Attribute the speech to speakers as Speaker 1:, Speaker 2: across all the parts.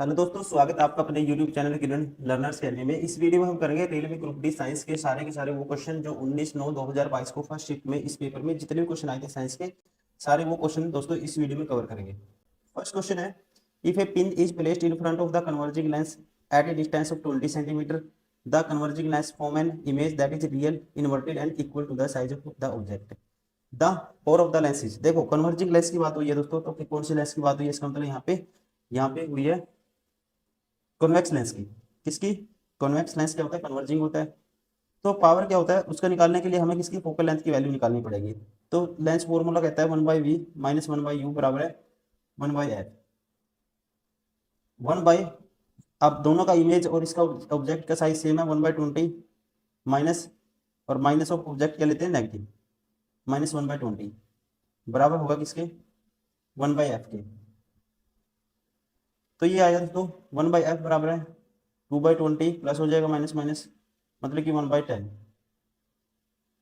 Speaker 1: Hello दोस्तों, स्वागत है आपका अपने YouTube चैनल किरण लर्नर्स चैनल में। इस वीडियो में हम करेंगे रेलवे ग्रुप डी साइंस के सारे वो क्वेश्चन जो 19/9/2022 को फर्स्ट शिफ्ट में इस पेपर में जितने भी क्वेश्चन आए थे साइंस के, सारे वो क्वेश्चन दोस्तों इस वीडियो में कवर करेंगे। फर्स्ट क्वेश्चन है, if a pin is placed in front of the converging lens at a distance of 20 centimetre, the converging lens form an image that is real, inverted and equal to the size of the object. The power of the lenses. देखो converging lens की बात हुई है दोस्तों, तो कौन सी lens की बात हुई है? इसका मतलब यहाँ पे हुई है कॉन्वेक्स लेंस की। किसकी? कॉन्वेक्स लेंस क्या होता है? कन्वर्जिंग होता है। तो पावर क्या होता है उसका निकालने के लिए हमें किसकी फोकल लेंथ की वैल्यू निकालनी पड़ेगी। तो लेंस फॉर्मूला कहता है 1/v माइनस 1/u बराबर है 1/f। 1 बाई, अब दोनों का इमेज और इसका ऑब्जेक्ट का साइज सेम है, 1/20 माइनस, और माइनस ऑफ ऑब्जेक्ट क्या लेते हैं? नेगेटिव, माइनस 1/20 बराबर होगा किसके? 1/f के। तो ये आया दोस्तों 1/f बराबर है 2/20 प्लस हो जाएगा माइनस माइनस, मतलब कि 1/10,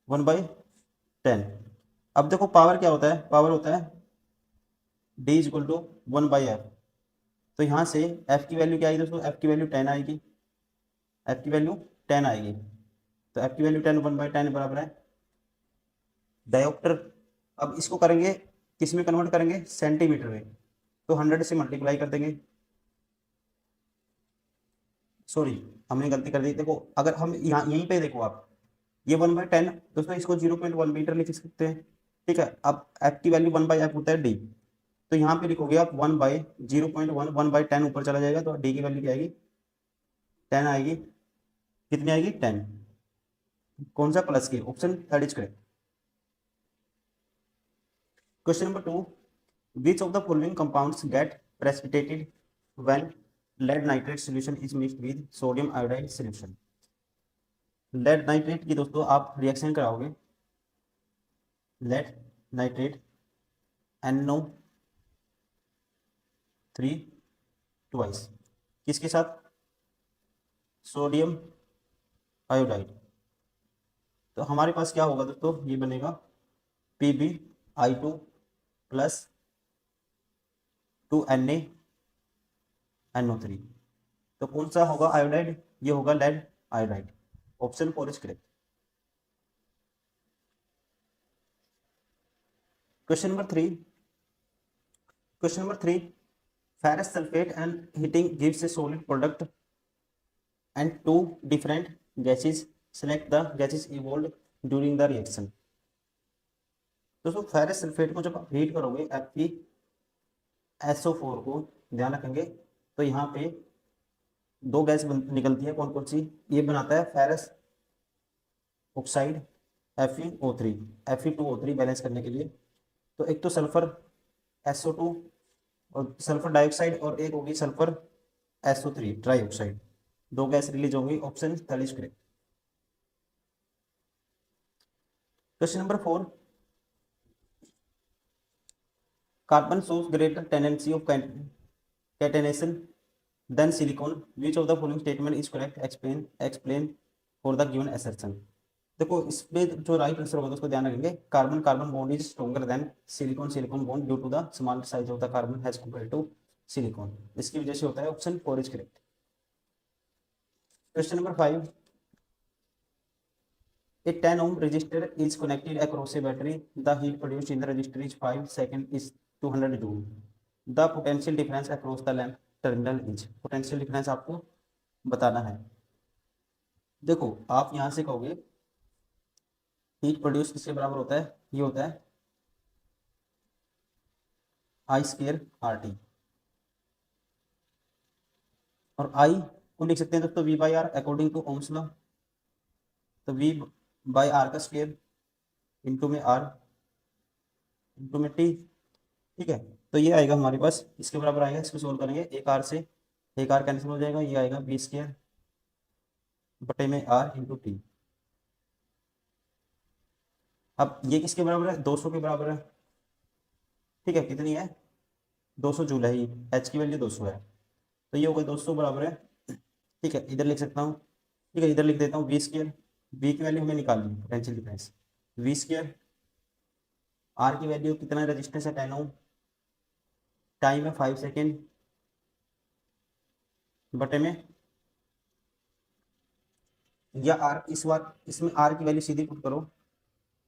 Speaker 1: 1/10। अब देखो पावर क्या होता है? पावर होता है d इजक्वल टू 1/f। तो यहाँ से f की वैल्यू क्या आएगी दोस्तों? f की वैल्यू 10 आएगी, f की वैल्यू 10 आएगी। तो f की वैल्यू 10, 1/10 बराबर है डायोप्टर। अब इसको करेंगे किस में कन्वर्ट करेंगे? सेंटीमीटर में। तो 100 से मल्टीप्लाई कर देंगे। सॉरी, हमने गलती कर दी। देखो अगर हम यहाँ यहीं पे देखो आप, ये 1/10 दोस्तों, इसको 0.1 मीटर लिख सकते हैं। ठीक है, अब f की वैल्यू 1/f होता है d। तो यहाँ पे लिखोगे आप 1/0.1, 1/10 ऊपर चला जाएगा तो d की वैल्यू क्या आएगी? 10 आएगी। कितनी आएगी? 10। कौन सा? प्लस की। Option third is correct. Question number 2, which of the following compounds get precipitated when lead nitrate solution is mixed with sodium iodide solution. Lead nitrate की दोस्तों आप रिएक्शन कराओगे, लेड नाइट्रेट NO3 ट्वाइस, किसके साथ? Sodium iodide. तो हमारे पास क्या होगा दोस्तों? ये बनेगा PbI2 प्लस 2Na NO3। तो कौन सा होगा आयोडाइड? ये होगा lead iodide. Option four is correct. Question number 3 ferrous sulfate and heating gives a solid product and two different gases. Select the gases evolved during the reaction। दोस्तों ferrous sulphate को जब आप हीट करोगे FeSO4 को, ध्यान रखेंगे, तो यहाँ पे दो गैस निकलती है। कौन कौन सी? ये बनाता है ferrous oxide FeO3, Fe2O3 balance करने के लिए। तो एक तो सल्फर SO2 और सल्फर डाइऑक्साइड, और एक होगी सल्फर SO3 ट्राई ऑक्साइड। दो गैस रिलीज होंगी। Option third is correct. Question number 4, carbon shows greater tendency of catenation than silicon, which of the following statement is correct? Explain for the given assertion। देखो इसमें जो right answer होगा उसको ध्यान रखेंगे। Carbon carbon bond is stronger than silicon silicon bond due to the small size of the carbon has compare to silicon. इसकी वजह से होता है। Option four is correct. Question number 5, a 10 ohm resistor is connected across a battery. The heat produced in the resistor is 5 seconds is 200 joule. The potential difference across the lamp terminal is। Potential difference आपको बताना है। देखो आप यहां से कहोगे heat produce किसके बराबर होता है? ये होता है I² RT। और I को लिख सकते हैं दोस्तों V/R according to Ohm's law. तो V/R का स्क्वायर इंटू में R इंटू में T। ठीक है, तो ये आएगा हमारे पास इसके बराबर आएगा। इसको सोल्व करेंगे, एक आर से एक आर कैंसिल हो जाएगा। ये आएगा V² बटे में R इंटू टी। अब ये किसके बराबर है? 200 के बराबर है। ठीक है, कितनी है? 200 जूल है। ये H की वैल्यू 200 है, तो ये होगा 200 बराबर है। ठीक है, इधर लिख सकता हूँ। ठीक है, इधर लिख देता हूँ V²। V की वैल्यू हमें निकालनी है, पोटेंशियल डिफरेंस। V², R की वैल्यू कितना? रेजिस्टेंस है 10 ओम, टाइम है 5 सेकेंड, बटे में, या आर, इस बार इसमें आर की वैल्यू सीधी पुट करो,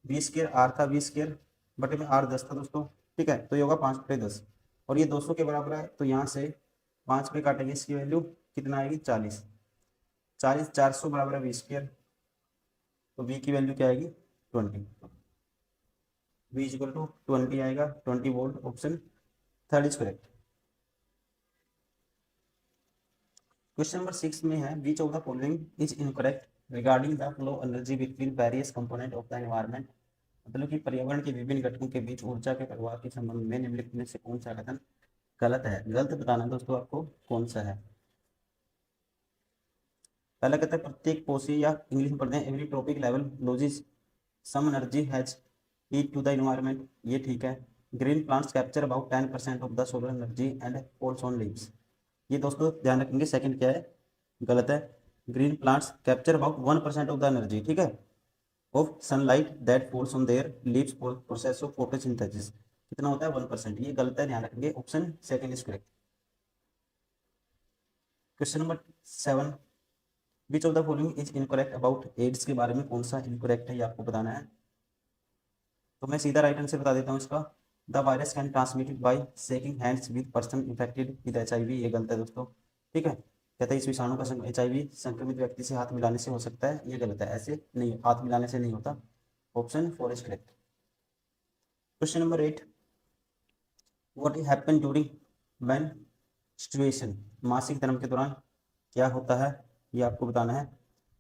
Speaker 1: बी स्क्र आर था, बी स्क्र बटे में आर 10 था दोस्तों, ठीक है, तो ये होगा 5/10, और ये 200 के बराबर है, तो यहाँ से 5 पे काटेंगे, इसकी वैल्यू कितना आएगी 40, 40 400 बराबर है बी स्क्र, तो बी की वैल्यू क्या आएगी 20, बी इक्वल टू 20 आएगा, 20 volt, option third is correct. Question number 6 में है, विच of the following is incorrect regarding the flow energy between various component of the environment, मतलब कि पर्यावरण के विभिन्न घटकों के बीच ऊर्जा के प्रवाह के संबंध में निम्नलिखित में से कौन सा कथन गलत है। गलत बताना दोस्तों आपको कौन सा है। पहला कहता है प्रत्येक कोशी, या इंग्लिश में पढ़ते हैं every trophic level losses some energy has heat to the environment, ये ठीक है। Green plants capture about 10% of the solar energy and falls on leaves, ये दोस्तों ध्यान रखेंगे, सेकंड क्या है गलत है। Green plants capture about 1% of the energy, ठीक है, of sunlight that falls on their leaves for process of photosynthesis, कितना होता है 1%, ये गलत है, ध्यान रखेंगे, option second is correct. Question number 7, which of the following is incorrect about AIDS, के बारे में कौन सा इनकरेक्ट है ये आपको बताना है। तो मैं सीधा राइट आंसर बता देता हूँ इसका, the virus can transmitted by shaking hands with person infected with HIV, ये गलत है दोस्तों, ठीक है, कहते हैं इस विषाणु का HIV संक्रमित व्यक्ति से हाथ मिलाने से हो सकता है, ये गलत है, ऐसे नहीं, हाथ मिलाने से नहीं होता, option 4 is correct. Question number 8, what happen during menstruation, मासिक धर्म के दौरान क्या होता है, ये आपको बताना है,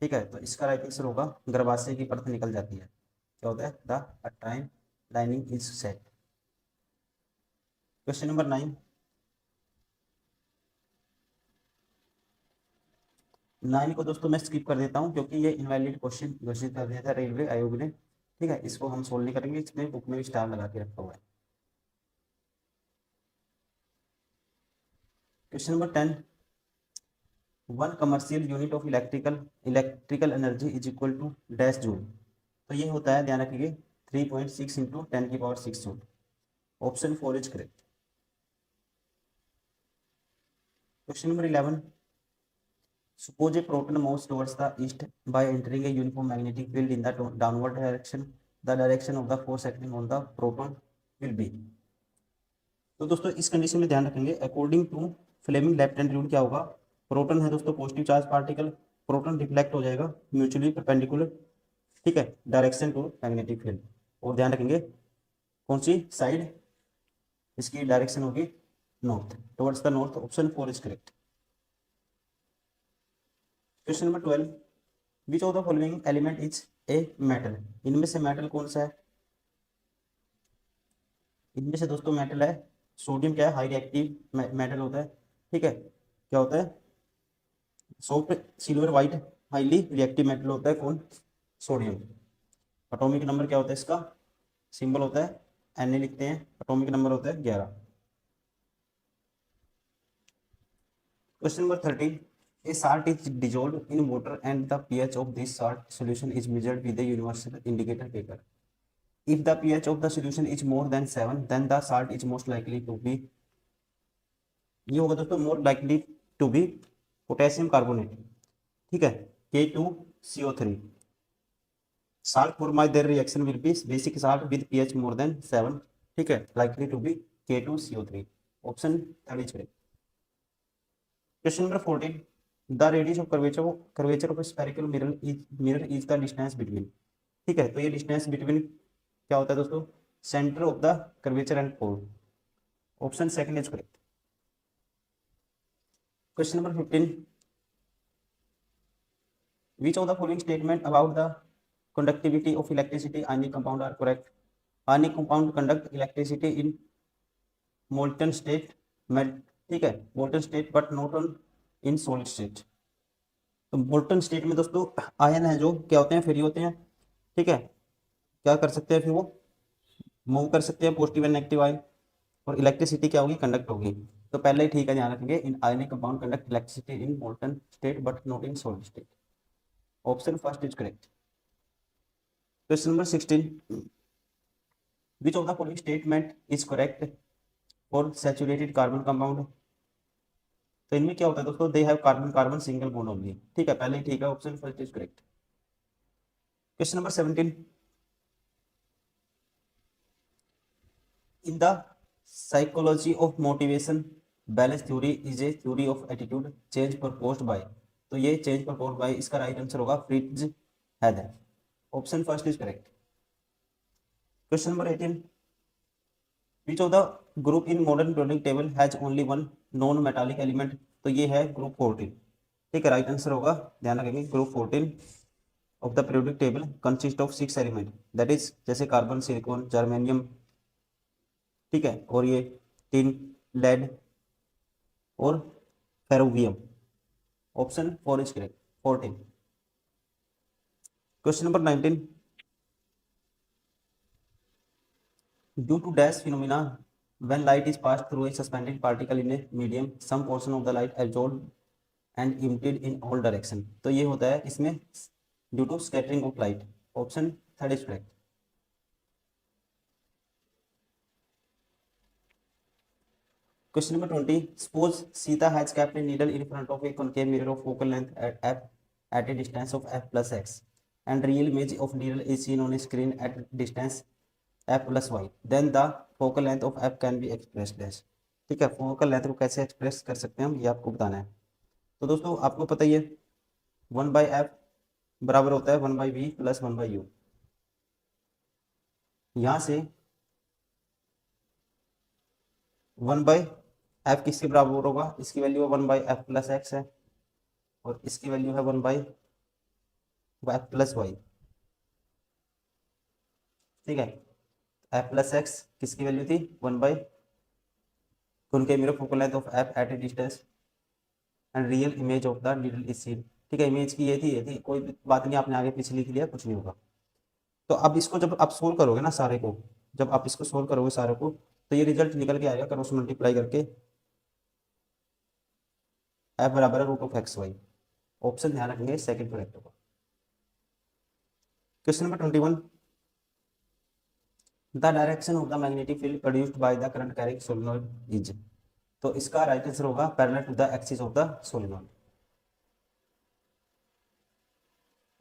Speaker 1: ठीक है, तो इसका राइट आंसर होगा गर्भाशय की परत निकल जाती है, क्या होता है the uterine lining is set. Question number 9, 9 को दोस्तों मैं स्किप कर देता हूं क्योंकि ये इनवैलिड क्वेश्चन घोषित कर दिया था रेलवे आयोग ने, ठीक है, इसको हम सोल्व नहीं करेंगे, इसमें बुक में भी स्टार लगा के रखा हुआ है। Question number 10, one commercial unit of electrical energy is equal to dash joule, तो ये होता है, ध्यान रखिए, 3.6 into 10⁶ joule, option 4 is correct. Question number 11, suppose a proton moves towards the east by entering a uniform magnetic field in the downward direction, the direction of the force acting on the proton will be, तो दोस्तों इस condition में ध्यान रखेंगे, according to Fleming left hand rule क्या होगा, proton है दोस्तों positive charge particle, proton reflect हो जाएगा म्यूचुअली परपेंडिकुलर, ठीक है, डायरेक्शन टू मैग्नेटिक फील्ड, और ध्यान रखेंगे कौन सी साइड, इसकी डायरेक्शन होगी north, towards the north, option 4 is correct. Question number 12, which of the following element is a metal, इनमें से मेटल कौन सा है, इनमें से दोस्तों मेटल है सोडियम, क्या है हाई रिएक्टिव मेटल होता है, ठीक है, क्या होता है soft silver white highly reactive metal होता है, कौन सोडियम। एटॉमिक नंबर क्या होता है इसका, सिंबल होता है Na लिखते हैं, एटॉमिक नंबर होता है 11। Question number 13, a salt is dissolved in water and the pH of this salt solution is measured with a universal indicator paper, if the pH of the solution is more than 7 then the salt is most likely to be, ये होगा दोस्तों more likely to be potassium carbonate, ठीक है, K2CO3, salt for my their reaction will be basic salt with pH more than 7, ठीक है, likely to be K2CO3, option 3 करें। Question number 14, the radius of curvature of spherical mirror is the distance between, ठीक है, तो ये distance between क्या होता है दोस्तों, centre of the curvature and pole, option second is correct. Question number 15, which of the following statement about the conductivity of electricity ionic compound are correct, ionic compound conduct electricity in molten state, ठीक है, molten state but not on in solid state, तो molten state में दोस्तों ion है जो क्या होते हैं फ्री होते हैं, ठीक है, क्या कर सकते हैं फिर वो मूव कर सकते हैं पॉजिटिव एंड नेगेटिव आयन, और इलेक्ट्रिसिटी क्या होगी कंडक्ट होगी, तो पहले ही ठीक है, ध्यान रखेंगे in ionic compound conduct electricity in molten state but not in solid state, option first is correct. Question number 16, which of the following statement is correct for saturated carbon compound, तो इनमें क्या होता है दोस्तों, they have carbon carbon single bond only. ठीक है, पहले ही ठीक है, option first is correct. Question number 17, in the psychology of motivation balance theory is A theory of attitude change proposed by. तो ये चेंज प्रपोज्ड बाय, इसका right answer होगा Fritz Heider. Option first is correct. Question number 18, which of the group in modern periodic table has only one non metallic element. तो ये है group 14। ठीक है, right answer होगा, ध्यान रखेंगे, group 14 of the periodic table consist of 6 element, that is जैसे carbon, silicon, germanium, ठीक है, और ये टिन, लेड और flerovium. Option 4 is correct, 14। Question number 19, due to dash phenomena when light is passed through a suspended particle in a medium some portion of the light absorbed and emitted in all direction। तो ये होता है इसमें due to scattering of light। Option 3 is correct। Question number 20, suppose Sita has kept a needle in front of a concave mirror of focal length at f at a distance of f plus x and real image of needle is seen on a screen at distance f plus y, then the focal length of f can be expressed as। ठीक है, focal length को कैसे express कर सकते हैं हम, ये आपको बताना है। तो दोस्तों आपको पता ही है 1/f बराबर होता है 1/v प्लस 1/u। यहाँ से 1/f किसके बराबर होगा, इसकी वैल्यू 1/f प्लस एक्स है और इसकी वैल्यू है 1/f प्लस वाई। ठीक है, f प्लस एक्स किसकी वैल्यू थी 1 उनके मेरे focal length of f at a distance and real image of the needle is seen. ठीक है, इमेज की ये थी, कोई बात नहीं, आपने आगे पीछे लिख लिया, कुछ नहीं होगा। तो अब इसको जब आप सोल्व करोगे ना सारे को, जब आप इसको सोल्व करोगे सारे को, तो ये रिजल्ट निकल के आएगा क्रॉस मल्टीप्लाई करके f बराबर है root of X Y. Option ध्यान रखेंगे, सेकंड करेक्ट होगा। Question number 21, the direction of the magnetic field produced by the current carrying solenoid is. तो इसका राइट आंसर होगा parallel to the axis of the solenoid.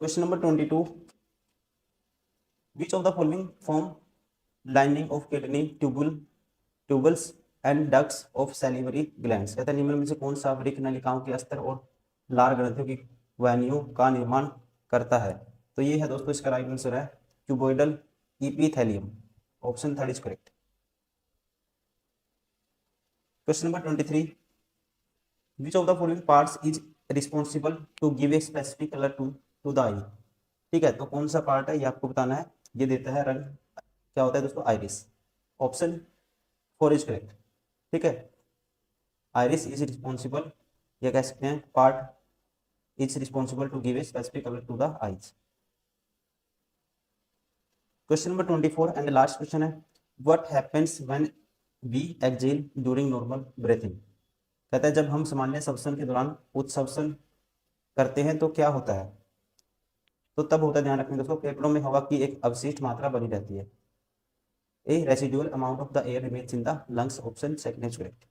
Speaker 1: Question number 22, which of the following form lining of kidney tubules and ducts of salivary glands। कहता है निम्न में से कौन सा वृक्क नलिकाओं के अस्तर और लार ग्रंथियों की वाहिनियों का निर्माण करता है। तो ये है दोस्तों, इसका राइट आंसर है cuboidal epithelium. Option 3 is correct. Question number 23, which of the following parts is responsible to give a specific color to the eye। ठीक है, तो कौन सा पार्ट है ये आपको बताना है, ये देता है रंग, क्या होता है दोस्तों, आइरिस। Option 4 is correct. ठीक है, आइरिस इज रिस्पॉन्सिबल, ये कह सकते हैं part is responsible to give a specific colour to the eyes. Question number 24 and last question है, what happens when we exhale during normal breathing. कहता है जब हम सामान्य श्वसन के दौरान उच्छ्वसन करते हैं तो क्या होता है। तो तब होता है, ध्यान रखना दोस्तों, फेफड़ों में हवा की एक अवशिष्ट मात्रा बनी रहती है। A residual amount of the air remains in the lungs. Option second is correct.